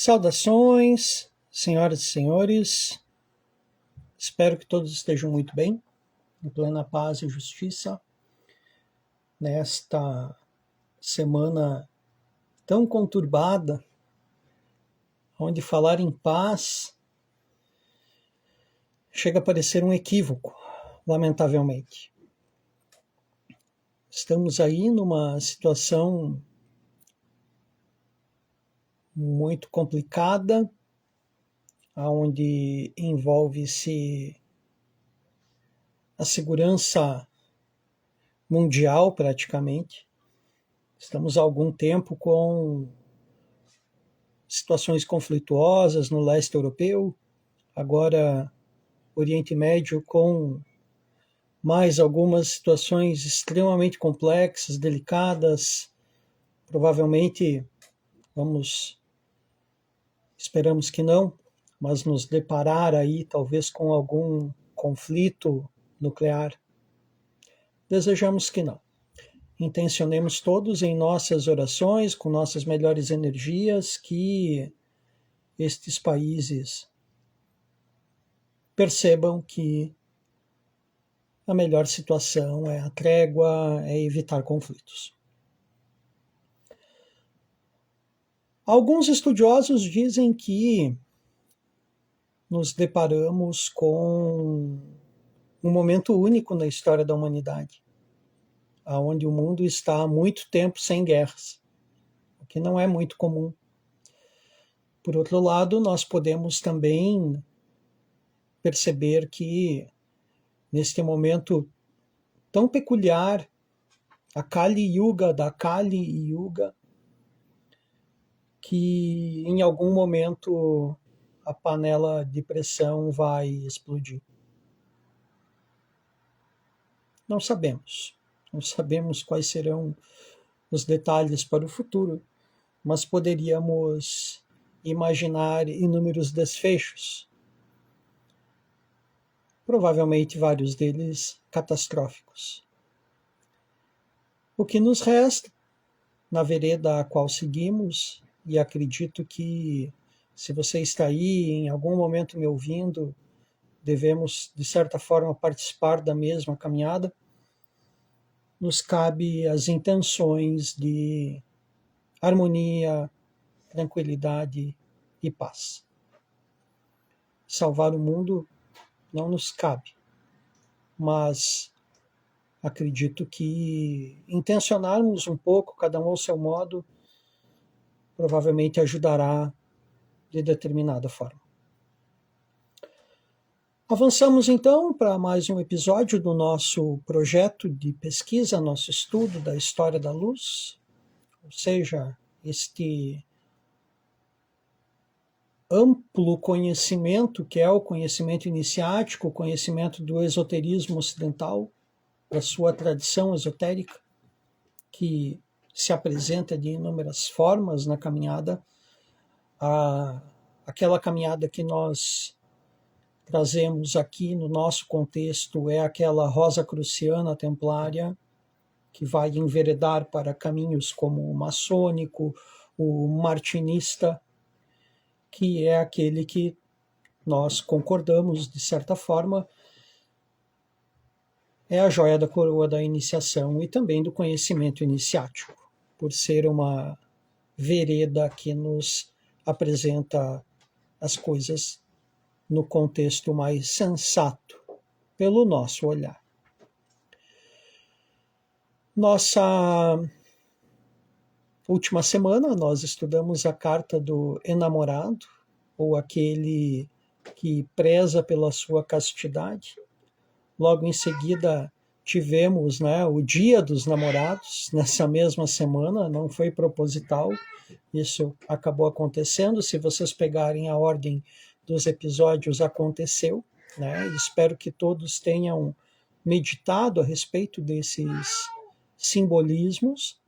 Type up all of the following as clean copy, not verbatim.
Saudações, senhoras e senhores. Espero que todos estejam muito bem, em plena paz e justiça, nesta semana tão conturbada, onde falar em paz chega a parecer um equívoco, lamentavelmente. Estamos aí numa situação muito complicada, onde envolve-se a segurança mundial praticamente. Estamos há algum tempo com situações conflituosas no leste europeu, agora Oriente Médio com mais algumas situações extremamente complexas, delicadas. Provavelmente esperamos que não, mas nos deparar aí talvez com algum conflito nuclear. Desejamos que não. Intencionemos todos em nossas orações, com nossas melhores energias, que estes países percebam que a melhor situação é a trégua, é evitar conflitos. Alguns estudiosos dizem que nos deparamos com um momento único na história da humanidade, onde o mundo está há muito tempo sem guerras, o que não é muito comum. Por outro lado, nós podemos também perceber que, neste momento tão peculiar, a Kali Yuga da Kali Yuga, que em algum momento a panela de pressão vai explodir. Não sabemos quais serão os detalhes para o futuro, mas poderíamos imaginar inúmeros desfechos, provavelmente vários deles catastróficos. O que nos resta, na vereda a qual seguimos, e acredito que se você está aí em algum momento me ouvindo, devemos de certa forma participar da mesma caminhada, nos cabe as intenções de harmonia, tranquilidade e paz. Salvar o mundo não nos cabe, mas acredito que intencionarmos um pouco, cada um ao seu modo, provavelmente ajudará de determinada forma. Avançamos então para mais um episódio do nosso projeto de pesquisa, nosso estudo da história da luz, ou seja, este amplo conhecimento que é o conhecimento iniciático, o conhecimento do esoterismo ocidental, da sua tradição esotérica, que se apresenta de inúmeras formas na caminhada, aquela caminhada que nós trazemos aqui no nosso contexto é aquela Rosacruciana Templária, que vai enveredar para caminhos como o maçônico, o martinista, que é aquele que nós concordamos, de certa forma, é a joia da coroa da iniciação e também do conhecimento iniciático, por ser uma vereda que nos apresenta as coisas no contexto mais sensato, pelo nosso olhar. Nossa última semana nós estudamos a carta do enamorado, ou aquele que preza pela sua castidade. Logo em seguida tivemos o Dia dos Namorados, nessa mesma semana, não foi proposital, isso acabou acontecendo. Se vocês pegarem a ordem dos episódios, aconteceu, Espero que todos tenham meditado a respeito desses simbolismos,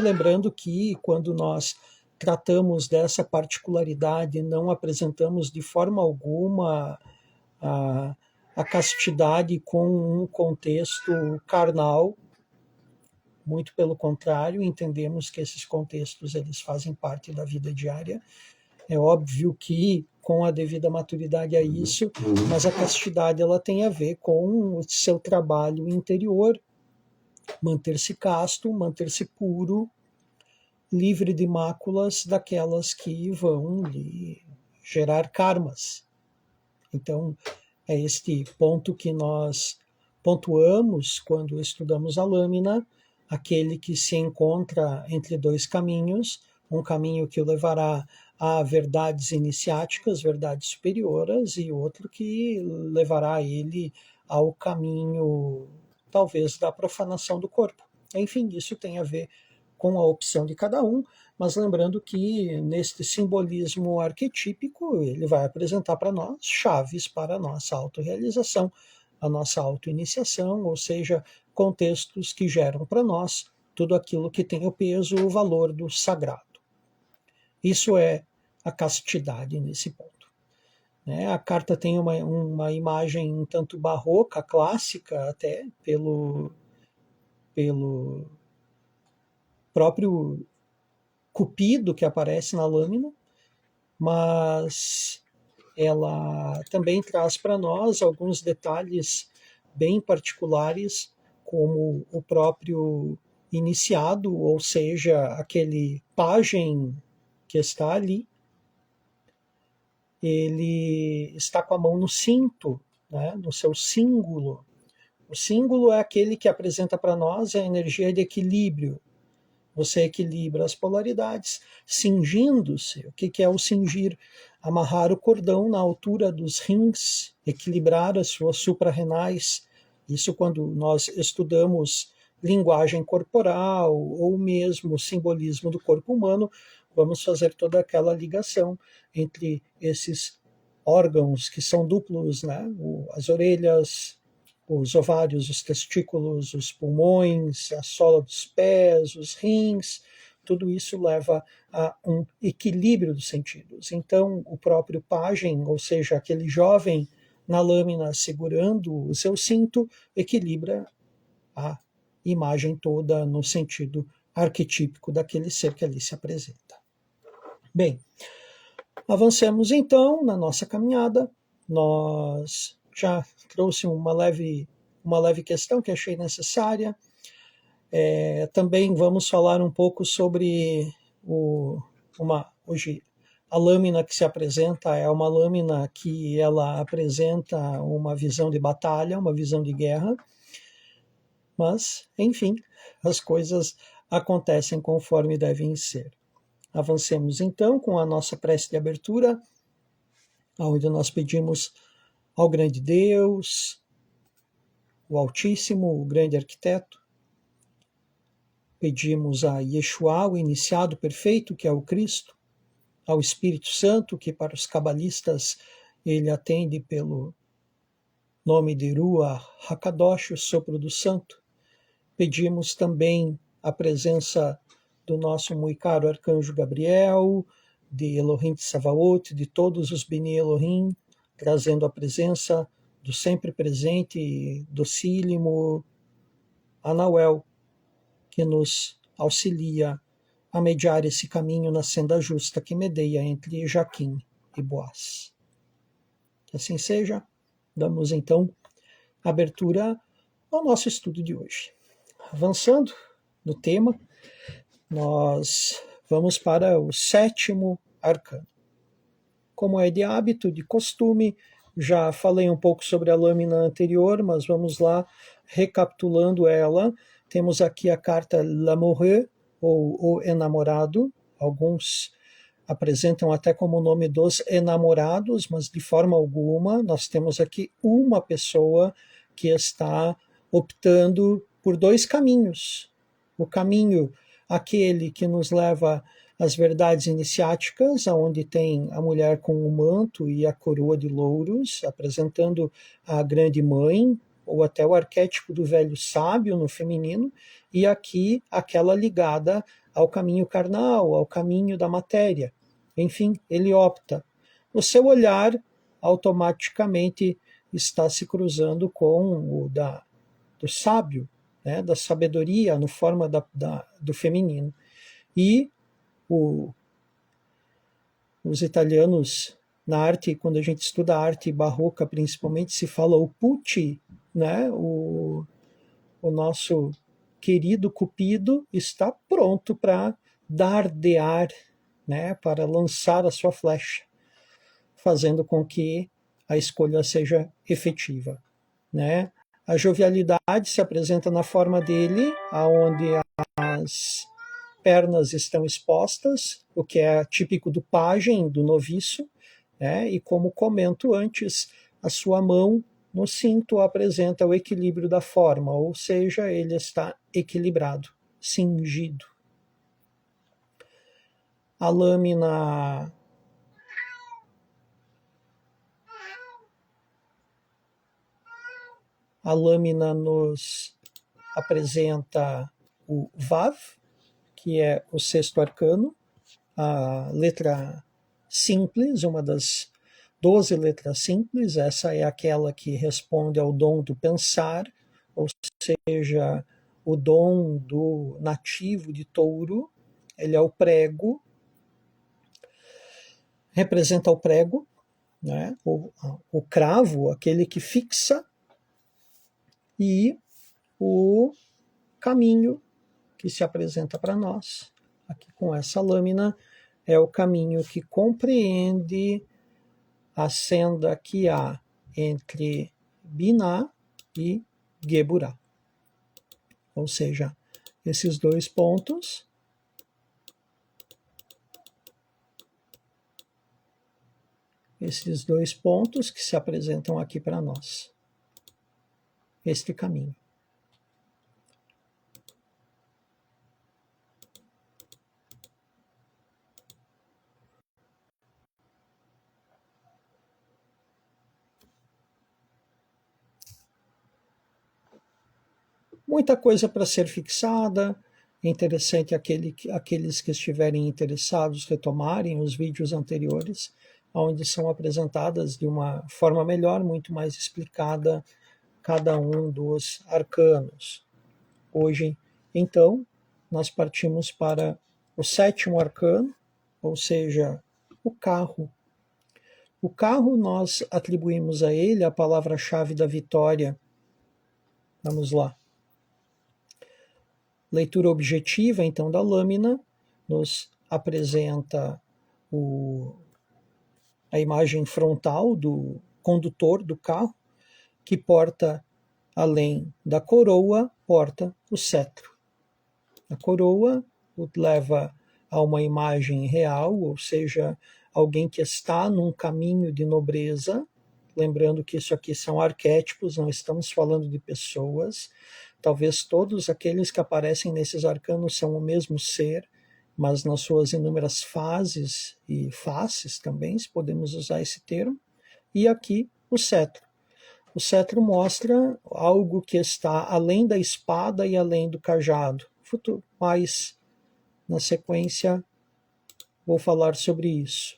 lembrando que quando nós tratamos dessa particularidade, não apresentamos de forma alguma a castidade com um contexto carnal. Muito pelo contrário, entendemos que esses contextos eles fazem parte da vida diária É óbvio que com a devida maturidade a isso, mas a castidade ela tem a ver com o seu trabalho interior, manter-se casto, manter-se puro, livre de máculas daquelas que vão lhe gerar karmas. Então, é este ponto que nós pontuamos quando estudamos a lâmina, aquele que se encontra entre dois caminhos, um caminho que o levará a verdades iniciáticas, verdades superiores, e outro que levará ele ao caminho, talvez, da profanação do corpo. Enfim, isso tem a ver com a opção de cada um, mas lembrando que neste simbolismo arquetípico ele vai apresentar para nós chaves para a nossa autorrealização, a nossa autoiniciação, ou seja, contextos que geram para nós tudo aquilo que tem o peso, o valor do sagrado. Isso é a castidade nesse ponto. A carta tem uma imagem um tanto barroca, clássica até, pelo próprio Cupido que aparece na lâmina, mas ela também traz para nós alguns detalhes bem particulares, como o próprio iniciado, ou seja, aquele pajem que está ali, ele está com a mão no cinto, né, no seu símbolo. O símbolo é aquele que apresenta para nós a energia de equilíbrio. Você equilibra as polaridades, cingindo-se. O que é o cingir? Amarrar o cordão na altura dos rins, equilibrar as suas suprarrenais. Isso quando nós estudamos linguagem corporal ou mesmo simbolismo do corpo humano, vamos fazer toda aquela ligação entre esses órgãos que são duplos, né? As orelhas, os ovários, os testículos, os pulmões, a sola dos pés, os rins, tudo isso leva a um equilíbrio dos sentidos. Então, o próprio pajem, ou seja, aquele jovem na lâmina segurando o seu cinto, equilibra a imagem toda no sentido arquetípico daquele ser que ali se apresenta. Bem, avancemos então na nossa caminhada. Nós já trouxe uma leve questão que achei necessária. Também vamos falar um pouco sobre hoje a lâmina que se apresenta é uma lâmina que ela apresenta uma visão de batalha, uma visão de guerra, mas, enfim, as coisas acontecem conforme devem ser. Avancemos então com a nossa prece de abertura, onde nós pedimos ao grande Deus, o Altíssimo, o grande arquiteto, pedimos a Yeshua, o iniciado perfeito, que é o Cristo, ao Espírito Santo, que para os cabalistas ele atende pelo nome de Ruach HaKadosh, o sopro do santo. Pedimos também a presença do nosso muito caro arcanjo Gabriel, de Elohim Tsavaot, de todos os Bnei Elohim, trazendo a presença do sempre presente, docílimo Anauel, que nos auxilia a mediar esse caminho na senda justa que medeia entre Jaquim e Boaz. Que assim seja, damos então abertura ao nosso estudo de hoje. Avançando no tema, nós vamos para o 7º arcano. Como é de hábito, de costume, já falei um pouco sobre a lâmina anterior, mas vamos lá, recapitulando ela. Temos aqui a carta L'amoureux, ou o enamorado. Alguns apresentam até como o nome dos enamorados, mas de forma alguma nós temos aqui uma pessoa que está optando por dois caminhos. O caminho, aquele que nos leva às verdades iniciáticas, onde tem a mulher com o manto e a coroa de louros, apresentando a grande mãe, ou até o arquétipo do velho sábio no feminino, e aqui aquela ligada ao caminho carnal, ao caminho da matéria. Enfim, ele opta. O seu olhar automaticamente está se cruzando com o do sábio, né, da sabedoria, no forma do feminino. E Os italianos, na arte, quando a gente estuda a arte barroca, principalmente, se fala o Pucci, né? O nosso querido Cupido está pronto para dardear, né? Para lançar a sua flecha, fazendo com que a escolha seja efetiva, né? A jovialidade se apresenta na forma dele, aonde as pernas estão expostas, o que é típico do pajem, do noviço, né? E como comento antes, a sua mão no cinto apresenta o equilíbrio da forma, ou seja, ele está equilibrado, cingido. A lâmina nos apresenta o Vav, que é o sexto arcano, a letra simples, uma das 12 letras simples. Essa é aquela que responde ao dom do pensar, ou seja, o dom do nativo de touro. Ele é o prego, representa o prego, né? O cravo, aquele que fixa, e o caminho que se apresenta para nós, aqui com essa lâmina, é o caminho que compreende a senda que há entre Biná e Geburá. Ou seja, esses dois pontos que se apresentam aqui para nós. Este caminho. Muita coisa para ser fixada. É interessante aqueles que estiverem interessados retomarem os vídeos anteriores, onde são apresentadas de uma forma melhor, muito mais explicada, cada um dos arcanos. Hoje, então, nós partimos para o sétimo arcano, ou seja, o carro. O carro, nós atribuímos a ele a palavra-chave da vitória. Vamos lá. Leitura objetiva, então, da lâmina, nos apresenta a imagem frontal do condutor do carro, que porta, além da coroa, porta o cetro. A coroa o leva a uma imagem real, ou seja, alguém que está num caminho de nobreza. Lembrando que isso aqui são arquétipos, não estamos falando de pessoas. Talvez todos aqueles que aparecem nesses arcanos são o mesmo ser, mas nas suas inúmeras fases e faces também, se podemos usar esse termo. E aqui o cetro. O cetro mostra algo que está além da espada e além do cajado. Mas, na sequência, vou falar sobre isso.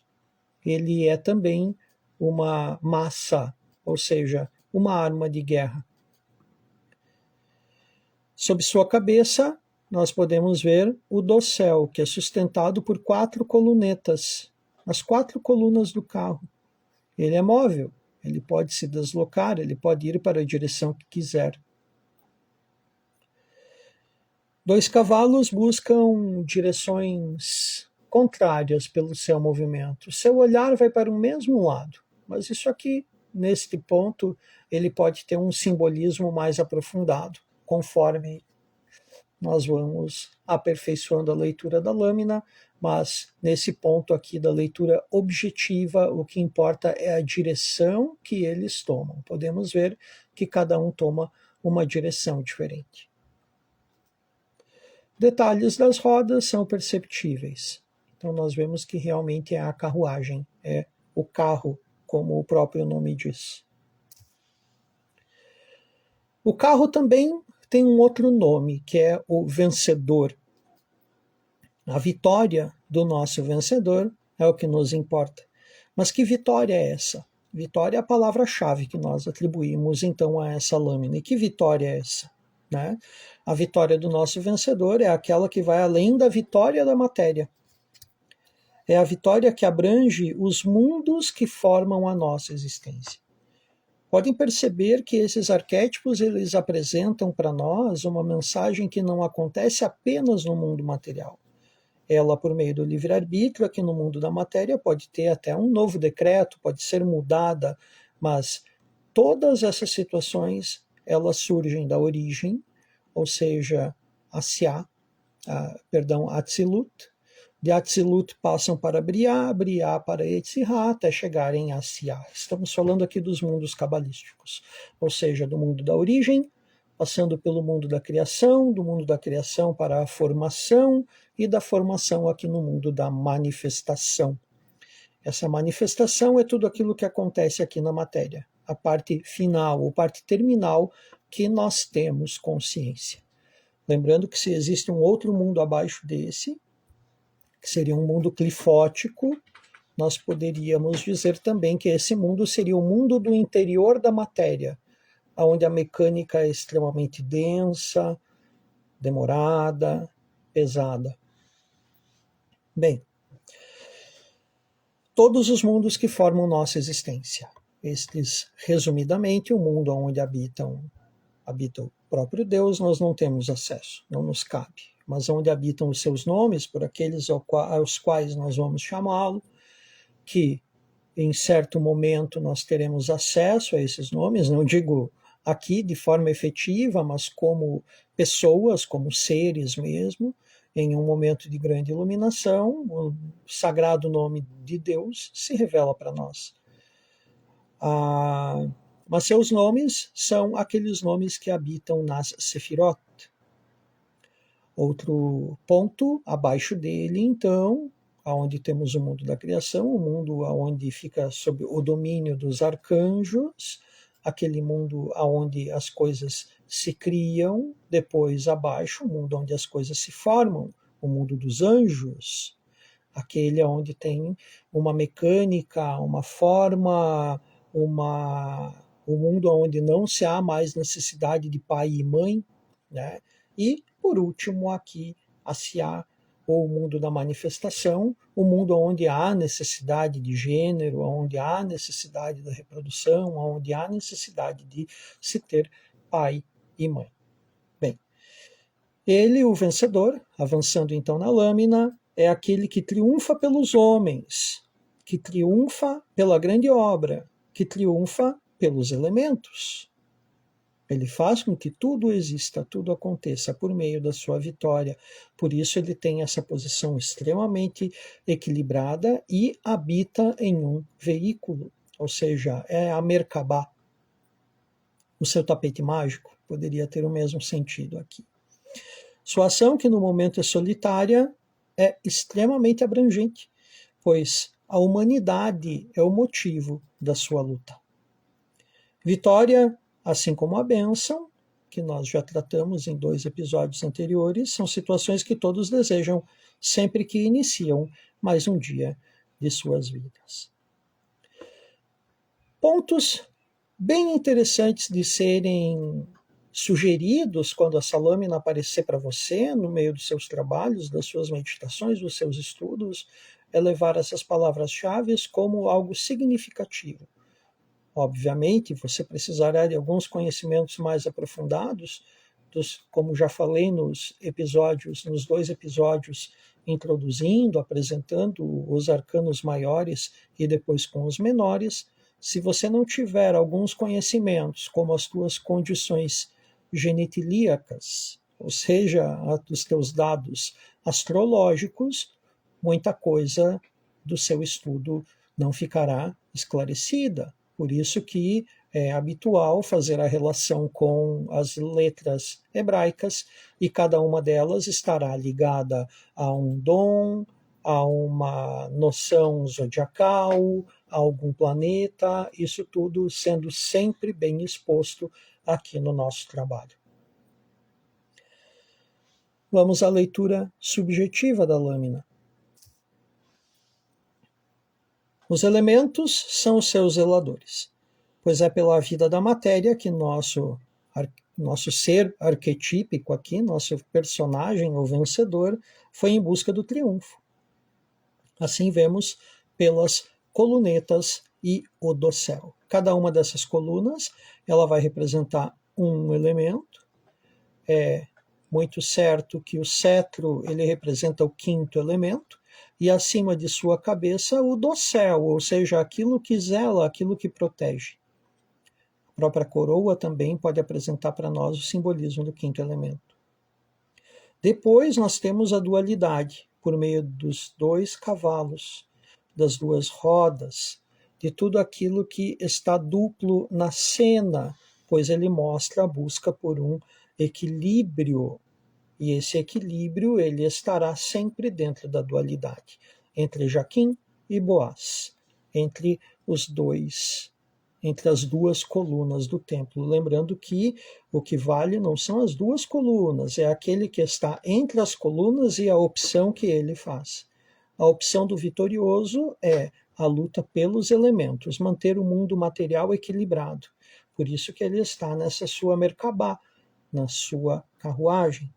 Ele é também uma massa, ou seja, uma arma de guerra. Sob sua cabeça, nós podemos ver o dossel, que é sustentado por 4 colunetas, as 4 colunas do carro. Ele é móvel, ele pode se deslocar, ele pode ir para a direção que quiser. 2 cavalos buscam direções contrárias pelo seu movimento. Seu olhar vai para o mesmo lado, mas isso aqui, neste ponto, ele pode ter um simbolismo mais aprofundado, conforme nós vamos aperfeiçoando a leitura da lâmina, mas nesse ponto aqui da leitura objetiva, o que importa é a direção que eles tomam. Podemos ver que cada um toma uma direção diferente. Detalhes das rodas são perceptíveis. Então nós vemos que realmente é a carruagem, é o carro, como o próprio nome diz. O carro também tem um outro nome, que é o vencedor. A vitória do nosso vencedor é o que nos importa. Mas que vitória é essa? Vitória é a palavra-chave que nós atribuímos então a essa lâmina. E que vitória é essa? Né? A vitória do nosso vencedor é aquela que vai além da vitória da matéria. É a vitória que abrange os mundos que formam a nossa existência. Podem perceber que esses arquétipos eles apresentam para nós uma mensagem que não acontece apenas no mundo material. Ela, por meio do livre-arbítrio, aqui no mundo da matéria, pode ter até um novo decreto, pode ser mudada, mas todas essas situações, elas surgem da origem, ou seja, Atzilut. De Atzilut passam para Briá, Briá para Yetzirah, até chegarem a Asiá. Estamos falando aqui dos mundos cabalísticos, ou seja, do mundo da origem, passando pelo mundo da criação, do mundo da criação para a formação, e da formação aqui no mundo da manifestação. Essa manifestação é tudo aquilo que acontece aqui na matéria, a parte final, ou parte terminal, que nós temos consciência. Lembrando que se existe um outro mundo abaixo desse, que seria um mundo clifótico, nós poderíamos dizer também que esse mundo seria o mundo do interior da matéria, onde a mecânica é extremamente densa, demorada, pesada. Bem, todos os mundos que formam nossa existência. Estes, resumidamente, o mundo onde habita o próprio Deus, nós não temos acesso, não nos cabe. Mas onde habitam os seus nomes, por aqueles aos quais nós vamos chamá-lo, que em certo momento nós teremos acesso a esses nomes, não digo aqui de forma efetiva, mas como pessoas, como seres mesmo, em um momento de grande iluminação, o sagrado nome de Deus se revela para nós. Mas seus nomes são aqueles nomes que habitam nas Sefirot. Outro ponto abaixo dele, então, onde temos o mundo da criação, o mundo onde fica sob o domínio dos arcanjos, aquele mundo onde as coisas se criam, depois abaixo, o mundo onde as coisas se formam, o mundo dos anjos, aquele onde tem uma mecânica, uma forma, o mundo onde não se há mais necessidade de pai e mãe, né? E, por último, aqui, Asiá, ou o mundo da manifestação, o mundo onde há necessidade de gênero, onde há necessidade da reprodução, onde há necessidade de se ter pai e mãe. Bem, ele, o vencedor, avançando então na lâmina, é aquele que triunfa pelos homens, que triunfa pela grande obra, que triunfa pelos elementos. Ele faz com que tudo exista, tudo aconteça por meio da sua vitória. Por isso ele tem essa posição extremamente equilibrada e habita em um veículo, ou seja, é a Merkabah. O seu tapete mágico poderia ter o mesmo sentido aqui. Sua ação, que no momento é solitária, é extremamente abrangente, pois a humanidade é o motivo da sua luta. Vitória, assim como a bênção, que nós já tratamos em 2 episódios anteriores, são situações que todos desejam sempre que iniciam mais um dia de suas vidas. Pontos bem interessantes de serem sugeridos quando essa lâmina aparecer para você, no meio dos seus trabalhos, das suas meditações, dos seus estudos, é levar essas palavras-chave como algo significativo. Obviamente, você precisará de alguns conhecimentos mais aprofundados, como já falei nos 2 episódios introduzindo, apresentando os arcanos maiores e depois com os menores. Se você não tiver alguns conhecimentos, como as tuas condições genitilíacas, ou seja, os teus dados astrológicos, muita coisa do seu estudo não ficará esclarecida. Por isso que é habitual fazer a relação com as letras hebraicas e cada uma delas estará ligada a um dom, a uma noção zodiacal, a algum planeta, isso tudo sendo sempre bem exposto aqui no nosso trabalho. Vamos à leitura subjetiva da lâmina. Os elementos são os seus zeladores, pois é pela vida da matéria que nosso ser arquetípico aqui, nosso personagem, o vencedor, foi em busca do triunfo. Assim vemos pelas colunetas e o dossel. Cada uma dessas colunas ela vai representar um elemento. É muito certo que o cetro ele representa o quinto elemento, e acima de sua cabeça o dossel, ou seja, aquilo que zela, aquilo que protege. A própria coroa também pode apresentar para nós o simbolismo do quinto elemento. Depois nós temos a dualidade, por meio dos dois cavalos, das duas rodas, de tudo aquilo que está duplo na cena, pois ele mostra a busca por um equilíbrio. E esse equilíbrio ele estará sempre dentro da dualidade, entre Jaquim e Boaz, entre os dois, entre as duas colunas do templo. Lembrando que o que vale não são as duas colunas, é aquele que está entre as colunas e a opção que ele faz. A opção do vitorioso é a luta pelos elementos, manter o mundo material equilibrado. Por isso que ele está nessa sua Merkabah, na sua carruagem.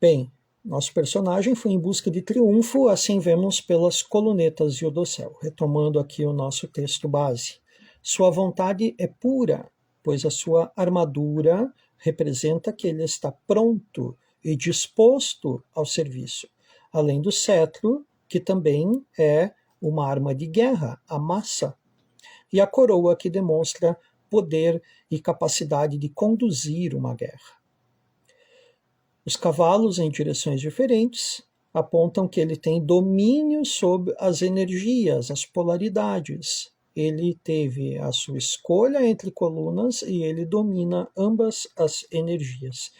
Bem, nosso personagem foi em busca de triunfo, assim vemos pelas colunetas e o dossel. Retomando aqui o nosso texto base. Sua vontade é pura, pois a sua armadura representa que ele está pronto e disposto ao serviço, além do cetro, que também é uma arma de guerra, a massa, e a coroa, que demonstra poder e capacidade de conduzir uma guerra. Os cavalos, em direções diferentes, apontam que ele tem domínio sobre as energias, as polaridades. Ele teve a sua escolha entre colunas e ele domina ambas as energias.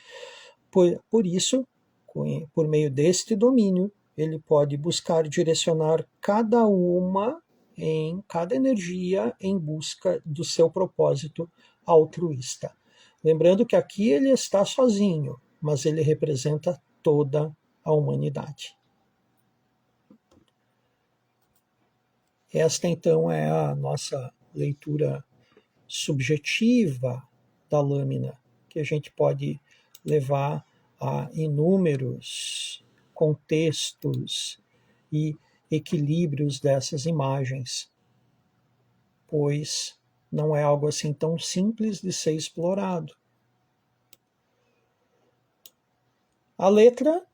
Por isso, por meio deste domínio, ele pode buscar direcionar cada energia em busca do seu propósito altruísta. Lembrando que aqui ele está sozinho, mas ele representa toda a humanidade. Esta, então, é a nossa leitura subjetiva da lâmina, que a gente pode levar a inúmeros contextos e equilíbrios dessas imagens, pois não é algo assim tão simples de ser explorado. A letra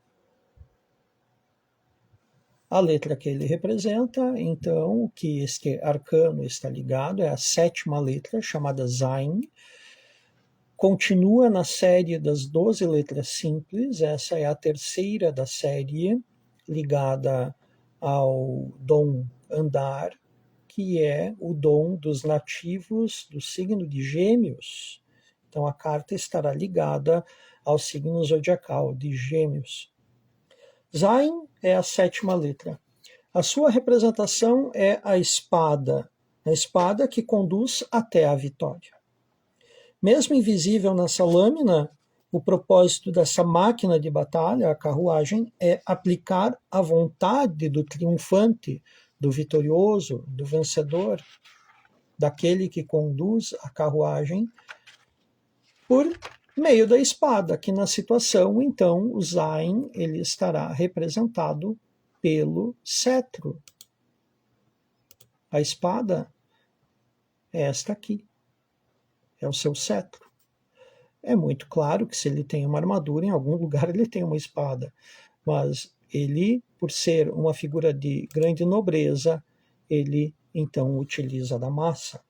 que ele representa, então, que este arcano está ligado, é a sétima letra, chamada Zain. Continua na série das 12 letras simples, essa é a terceira da série, ligada ao dom Andar, que é o dom dos nativos do signo de Gêmeos. Então a carta estará ligada ao signo zodiacal de Gêmeos. Zain é a sétima letra. A sua representação é a espada que conduz até a vitória. Mesmo invisível nessa lâmina, o propósito dessa máquina de batalha, a carruagem, é aplicar a vontade do triunfante, do vitorioso, do vencedor, daquele que conduz a carruagem, por meio da espada, que na situação, então, o Zain ele estará representado pelo cetro. A espada é esta aqui, é o seu cetro. É muito claro que se ele tem uma armadura, em algum lugar ele tem uma espada, mas ele, por ser uma figura de grande nobreza, ele então utiliza da massa.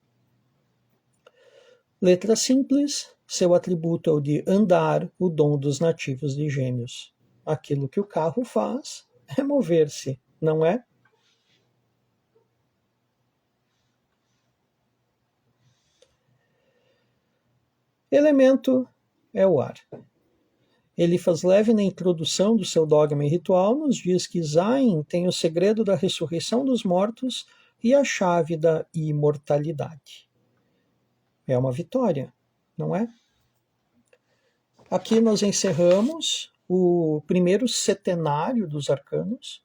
Letra simples, seu atributo é o de andar, o dom dos nativos de Gêmeos. Aquilo que o carro faz é mover-se, não é? Elemento é o ar. Eliphas Levi, na introdução do seu dogma e ritual, nos diz que Zain tem o segredo da ressurreição dos mortos e a chave da imortalidade. É uma vitória, não é? Aqui nós encerramos o primeiro setenário dos arcanos.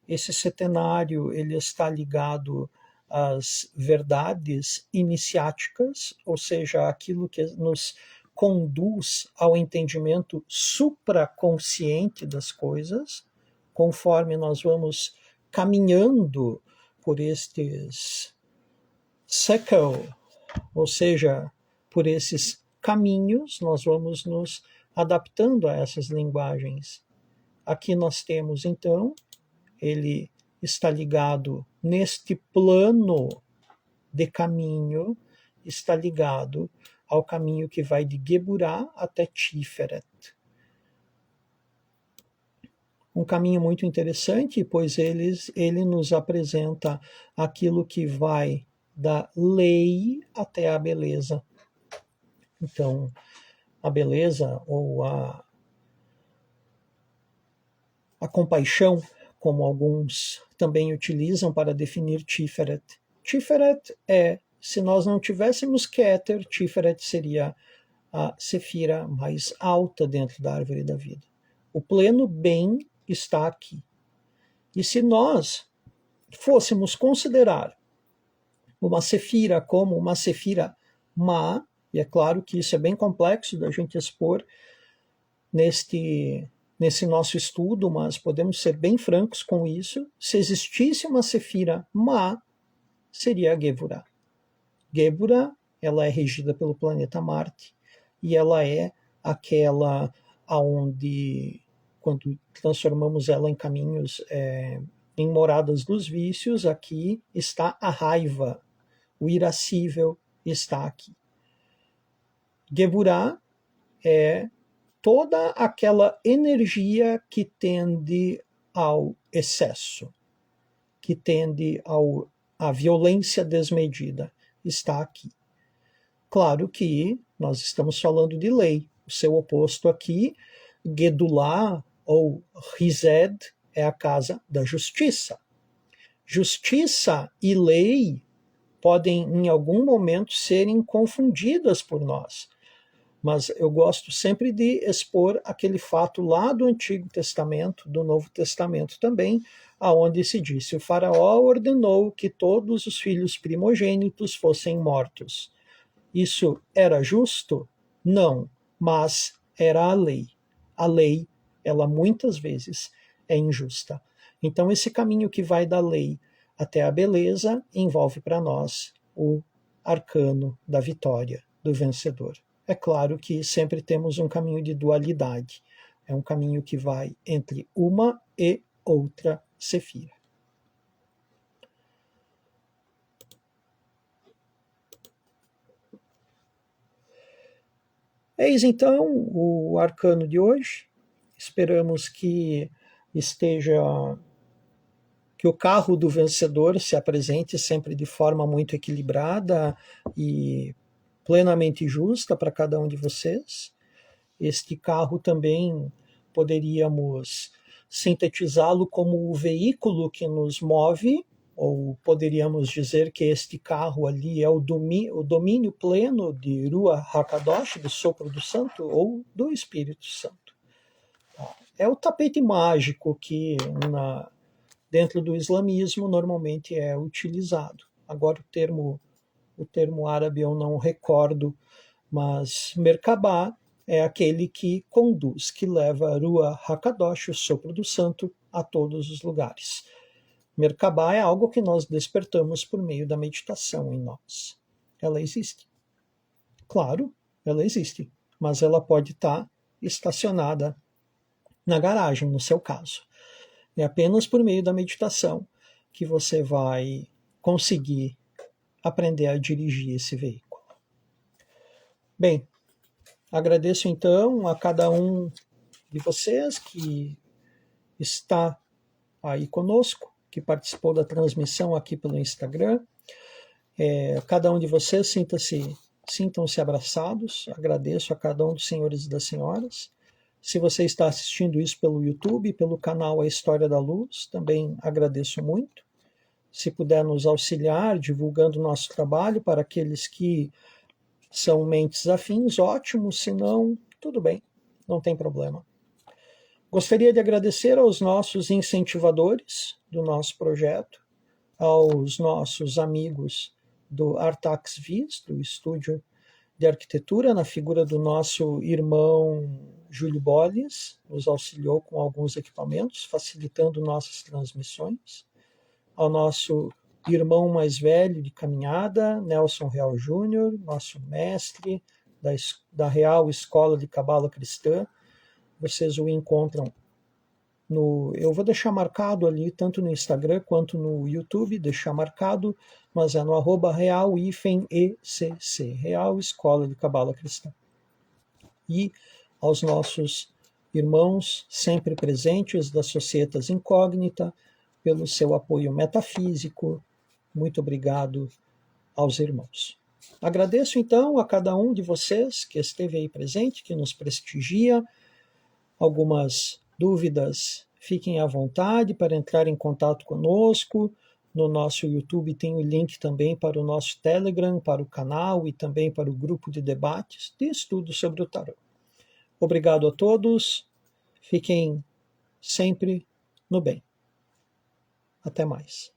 Esse setenário ele está ligado às verdades iniciáticas, ou seja, aquilo que nos conduz ao entendimento supraconsciente das coisas, conforme nós vamos caminhando por estes sekel, ou seja, por esses caminhos, nós vamos nos adaptando a essas linguagens. Aqui nós temos, então, ele está ligado neste plano de caminho, está ligado ao caminho que vai de Geburah até Tiferet. Um caminho muito interessante, pois ele nos apresenta aquilo que vai da lei até a beleza. Então, a beleza ou a compaixão, como alguns também utilizam para definir Tiferet. Tiferet se nós não tivéssemos Keter, Tiferet seria a sefira mais alta dentro da árvore da vida. O pleno bem está aqui. E se nós fôssemos considerar uma sefira como uma sefira má, e é claro que isso é bem complexo da gente expor nesse nosso estudo, mas podemos ser bem francos com isso. Se existisse uma sefira má, seria a Geburah. Geburah, ela é regida pelo planeta Marte, e ela é aquela aonde, quando transformamos ela em caminhos, em moradas dos vícios, aqui está a raiva, o irascível está aqui. Geburah é toda aquela energia que tende ao excesso, que tende à violência desmedida, está aqui. Claro que nós estamos falando de lei. O seu oposto aqui, Gedulah ou Rized, é a casa da justiça. Justiça e lei podem, em algum momento, serem confundidas por nós. Mas eu gosto sempre de expor aquele fato lá do Antigo Testamento, do Novo Testamento também, aonde se disse: o faraó ordenou que todos os filhos primogênitos fossem mortos. Isso era justo? Não, mas era a lei. A lei, ela muitas vezes é injusta. Então esse caminho que vai da lei até a beleza envolve para nós o arcano da vitória, do vencedor. É claro que sempre temos um caminho de dualidade. É um caminho que vai entre uma e outra sefira. Eis então o arcano de hoje. Esperamos que o carro do vencedor se apresente sempre de forma muito equilibrada e plenamente justa para cada um de vocês. Este carro também poderíamos sintetizá-lo como o veículo que nos move, ou poderíamos dizer que este carro ali é o domínio pleno de Ruach HaKadosh, do sopro do santo, ou do Espírito Santo. É o tapete mágico que dentro do islamismo normalmente é utilizado. Agora o termo árabe eu não recordo, mas Merkabah é aquele que conduz, que leva Ruach HaKadosh, o sopro do santo, a todos os lugares. Merkabah é algo que nós despertamos por meio da meditação em nós. Ela existe. Claro, ela existe, mas ela pode estar estacionada na garagem, no seu caso. É apenas por meio da meditação que você vai conseguir aprender a dirigir esse veículo. Bem, agradeço então a cada um de vocês que está aí conosco, que participou da transmissão aqui pelo Instagram. Cada um de vocês sintam-se abraçados. Agradeço a cada um dos senhores e das senhoras. Se você está assistindo isso pelo YouTube, pelo canal A História da Luz, também agradeço muito. Se puder nos auxiliar divulgando o nosso trabalho para aqueles que são mentes afins, ótimo. Se não, tudo bem, não tem problema. Gostaria de agradecer aos nossos incentivadores do nosso projeto, aos nossos amigos do Artax Vis, do Estúdio de Arquitetura, na figura do nosso irmão Júlio Bolles nos auxiliou com alguns equipamentos, facilitando nossas transmissões. Ao nosso irmão mais velho de caminhada, Nelson Real Júnior, nosso mestre da Real Escola de Cabala Cristã. Vocês o encontram eu vou deixar marcado ali, tanto no Instagram quanto no YouTube, deixar marcado, mas é no @real-ecc, Real Escola de Cabala Cristã. E aos nossos irmãos sempre presentes da Societas Incógnita, pelo seu apoio metafísico. Muito obrigado aos irmãos. Agradeço então a cada um de vocês que esteve aí presente, que nos prestigia. Algumas dúvidas, fiquem à vontade para entrar em contato conosco. No nosso YouTube tem o link também para o nosso Telegram, para o canal e também para o grupo de debates de estudo sobre o tarô. Obrigado a todos. Fiquem sempre no bem. Até mais.